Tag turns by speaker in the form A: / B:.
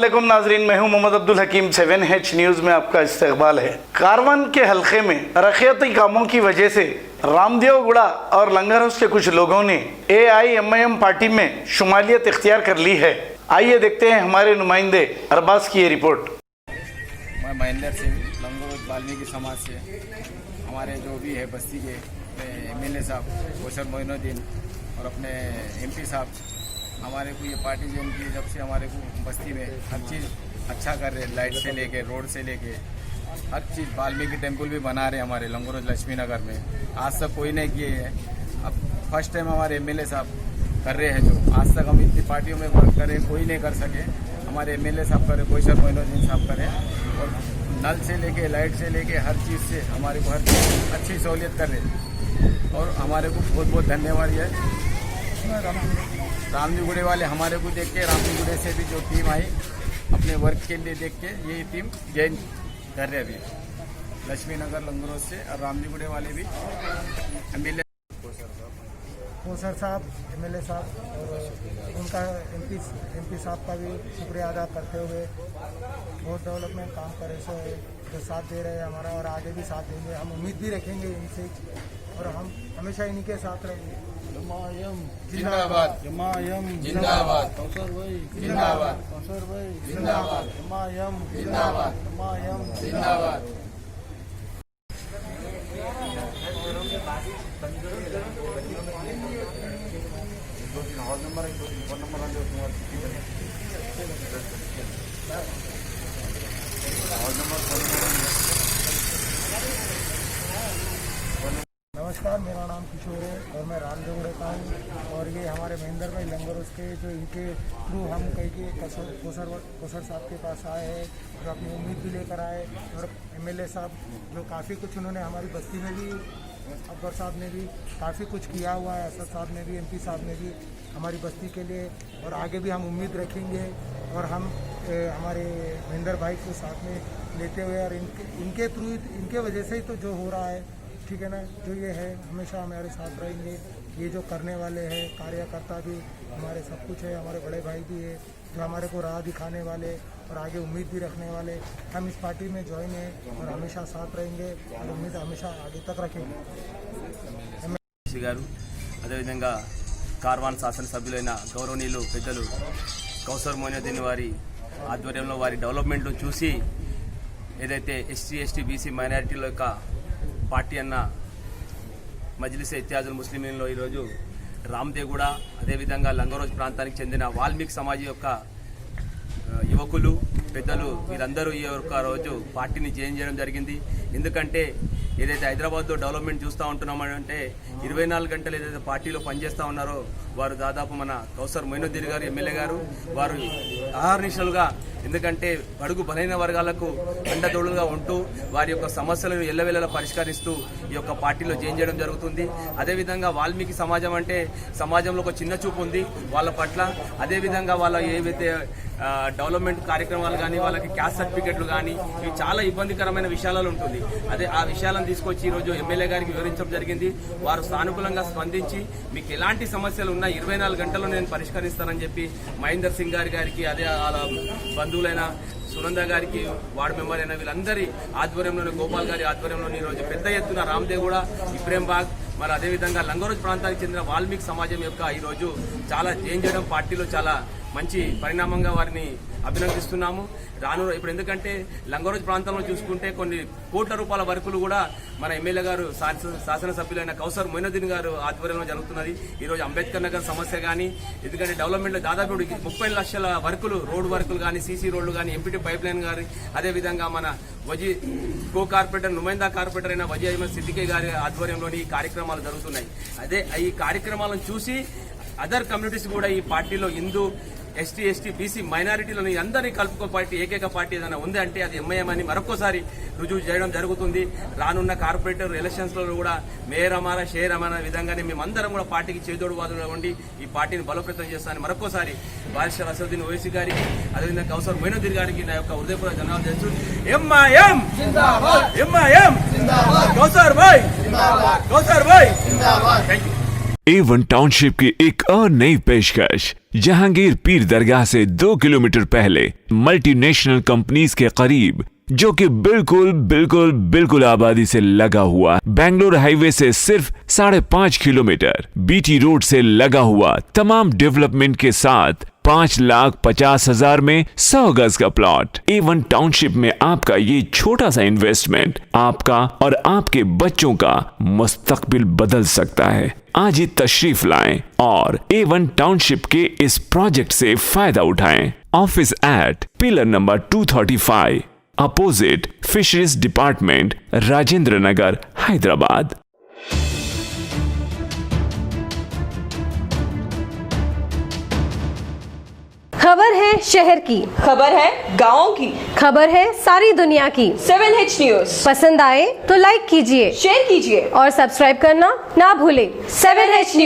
A: अस्सलामुअलैकुम नाजरीन, मैं हूं मोहम्मद अब्दुल हकीम। 7H न्यूज़ में आपका इस्तकबाल है। कारवन के हलके में रखियती कामों की वजह से रामदेवगुड़ा और लंगर हाउस के कुछ लोगों ने AIMIM पार्टी में शुमालियत इख्तियार कर ली है। आइए देखते हैं हमारे नुमाइंदे अरबाज की ये रिपोर्ट।
B: मैं महेंद्र सिंह लंगर वाल्मीकि समाज से, हमारे जो भी है बस्ती के MLA साहब कौसर मोइनुद्दीन और अपने MP साहब, हमारे को ये पार्टी ज्वाइन की जब से हमारे को बस्ती में हर चीज़ अच्छा कर रहे, लाइट से लेके रोड से लेके हर चीज़। वाल्मीकि टेम्पल भी बना रहे हमारे लंगरोज लक्ष्मी नगर में, आज तक कोई नहीं किए है। अब फर्स्ट टाइम हमारे MLA साहब कर रहे हैं, जो आज तक हम इतनी पार्टियों में वर्क करें कोई नहीं कर सके। हमारे MLA साहब करे, कौसर मोइनुद्दीन साहब करें, और नल से लेके लाइट से लेके हर चीज़ से हमारे को हर चीज़ अच्छी सहूलियत कर रहे, और हमारे को बहुत बहुत धन्यवाद है। रामजीगुड़े वाले हमारे को देख के, रामजीगुड़े से भी जो टीम आई अपने वर्क के लिए देख के यही टीम ज्वाइन कर रहे अभी लक्ष्मी नगर लंगरोज से, और रामजीगुड़े वाले भी MLA
C: कौसर साहब, MLA साहब और उनका MP साहब का भी शुक्रिया अदा करते हुए बहुत डेवलपमेंट काम करे से जो साथ दे रहे हैं हमारा, और आगे भी साथ देंगे। हम उम्मीद भी रखेंगे इनसे, और हम हमेशा इन्हीं के साथ रहेंगे।
B: जमायम जिंदाबाद, जमायम जिंदाबाद, कौसर भाई जिंदाबाद, कौसर भाई जिंदाबाद, जमायम जिंदाबाद, जमायम जिंदाबाद।
C: नमस्कार, मेरा नाम किशोर है और मैं रामदेवगुड़े का हूँ, और ये हमारे महेंद्र भाई लंगर उसके जो इनके थ्रू हम कहीं के कौसर साहब के पास आए हैं, जो अपनी उम्मीद भी लेकर आए, और MLA साहब जो काफ़ी कुछ उन्होंने हमारी बस्ती में भी, अकबर साहब ने भी काफ़ी कुछ किया हुआ है, असद साहब ने भी, MP साहब ने भी हमारी बस्ती के लिए, और आगे भी हम उम्मीद रखेंगे। और हम हमारे महेंद्र भाई को साथ में लेते हुए, और इनके थ्रू, इनके वजह से ही तो जो हो रहा है, ठीक है ना, जो ये है हमेशा हमारे साथ रहेंगे। ये जो करने वाले हैं कार्यकर्ता भी हमारे सब कुछ है, हमारे बड़े भाई भी है जो हमारे को राह दिखाने वाले और आगे उम्मीद भी रखने वाले। हम इस पार्टी में ज्वाइन हैं और हमेशा साथ रहेंगे, और उम्मीद हमेशा आगे तक रखेंगे।
D: గారు అదేవిధంగా కార్వాన్ శాసనసభ్యులైన గౌరవనీయులు పెద్దలు కౌసర్ మొయినుద్దీన్ వారి ఆధ్వర్యంలో వారి డెవలప్మెంట్లు చూసి ఏదైతే SC ST BC మైనారిటీల యొక్క పార్టీ అన్న మజ్లిస్ ఇత్యాదుల్ ముస్లిమీన్లో ఈరోజు రామ్దేగూడ అదేవిధంగా లంగరోజ్ ప్రాంతానికి చెందిన వాల్మీకి సమాజం యొక్క యువకులు పెద్దలు వీరందరూ ఈ యొక్క రోజు పార్టీని జాయిన్ చేయడం జరిగింది. ఎందుకంటే ఏదైతే హైదరాబాద్లో డెవలప్మెంట్ చూస్తూ ఉంటున్నామంటే 24 గంటలు ఏదైతే పార్టీలో పనిచేస్తూ ఉన్నారో వారు దాదాపు మన కౌసర్ మొయినుద్దీన్ గారు MLA గారు వారు అహర్నిశలుగా, ఎందుకంటే బడుగు బలైన వర్గాలకు అండదోడులుగా ఉంటూ వారి యొక్క సమస్యలను ఎల్లవెల్లలా పరిష్కరిస్తూ ఈ యొక్క పార్టీలో జాయిన్ చేయడం జరుగుతుంది. అదేవిధంగా వాల్మీకి సమాజం అంటే సమాజంలో ఒక చిన్న చూపు ఉంది వాళ్ళ పట్ల. అదేవిధంగా వాళ్ళ ఏవైతే డెవలప్మెంట్ కార్యక్రమాలు కానీ, వాళ్ళకి క్యాస్ట్ సర్టిఫికెట్లు కానీ, ఇవి చాలా ఇబ్బందికరమైన విషయాలలో ఉంటుంది. అదే ఆ విషయాలను తీసుకొచ్చి ఈరోజు MLA గారికి వివరించడం జరిగింది. వారు సానుకూలంగా స్పందించి మీకు ఎలాంటి సమస్యలు ఉన్నా 24 గంటల్లో నేను పరిష్కరిస్తానని చెప్పి మహేందర్ సింగ్ గారికి, అదే వాళ్ళ బంధువులైన సునంద గారికి, వార్డు మెంబర్ అయిన వీళ్ళందరి ఆధ్వర్యంలోని, గోపాల్ గారి ఆధ్వర్యంలోని ఈరోజు పెద్ద ఎత్తున రామ్దేగూడ, ఇబ్రహీంబాగ్, మరి అదేవిధంగా లంగరోజ్ ప్రాంతానికి చెందిన వాల్మీకి సమాజం యొక్క ఈరోజు చాలా జాయిన్ చేయడం పార్టీలో చాలా మంచి పరిణామంగా వారిని అభినందిస్తున్నాము. ఇప్పుడు ఎందుకంటే లంగరోజ్ ప్రాంతంలో చూసుకుంటే కొన్ని కోట్ల రూపాయల వర్కులు కూడా మన MLA గారు శాసనసభ్యులైన కౌసర్ మొయినుద్దీన్ గారు ఆధ్వర్యంలో జరుగుతున్నది. ఈరోజు అంబేద్కర్ నగర్ సమస్య కానీ, ఎందుకంటే డెవలప్మెంట్లో దాదాపు 30 లక్షల వర్కులు, రోడ్ వర్కులు కానీ, CC రోడ్లు కానీ, MPT పైప్ లైన్ కానీ, అదేవిధంగా మన వజీ కో కార్పొరేటర్, నుమైందా కార్పొరేటర్ అయిన వజీ అహ్మద్ సిద్దికీ గారి ఆధ్వర్యంలోని ఈ కార్యక్రమాలు జరుగుతున్నాయి. అదే ఈ కార్యక్రమాలను చూసి అదర్ కమ్యూనిటీస్ కూడా ఈ పార్టీలో హిందూ, ST ST BC మైనారిటీలను అందరినీ కలుపుకో పార్టీ, ఏకైక పార్టీ ఏదైనా ఉంది అంటే అది MIM అని మరొకసారి రుజువు చేయడం జరుగుతుంది. రానున్న కార్పొరేటర్ ఎలక్షన్స్ లో కూడా మేయర్ అమారా, షేర్ అమారా విధంగానే మేమందరం కూడా పార్టీకి చేదోడు వాదులుగా ఉండి ఈ పార్టీని బలోపేతం చేస్తానని మరొకసారి బారిస్టర్ అసదుద్దీన్ ఓవైసీ గారికి, అదేవిధంగా కౌసర్ మొయినుద్దీన్ గారికి నా యొక్క హృదయపూర్వక ధన్యవాదాలు చేస్తూ MIM Zindabad, MIM Zindabad, Kausar Bhai Zindabad, Kausar Bhai Zindabad. Thank you.
E: A1 township की एक और नई पेशकश जहांगीर पीर दरगाह से 2 किलोमीटर पहले मल्टीनेशनल कंपनीज के करीब, जो कि बिल्कुल आबादी से लगा हुआ, बेंगलोर हाईवे से सिर्फ 5.5 किलोमीटर, बीटी रोड से लगा हुआ, तमाम डेवलपमेंट के साथ 5,50,000 में 100 गज का प्लॉट। A1 टाउनशिप में आपका ये छोटा सा इन्वेस्टमेंट आपका और आपके बच्चों का मुस्तकबिल बदल सकता है। आज ही तशरीफ लाएं और A1 टाउनशिप के इस प्रोजेक्ट से फायदा उठाएं। Office at pillar number 235, opposite fisheries department, Rajendra Nagar, Hyderabad.
F: खबर है शहर की,
G: खबर है गाँव की,
F: खबर है सारी दुनिया की।
G: 7H न्यूज
F: पसंद आए तो लाइक कीजिए,
G: शेयर कीजिए
F: और सब्सक्राइब करना ना भूलें।
G: 7H news.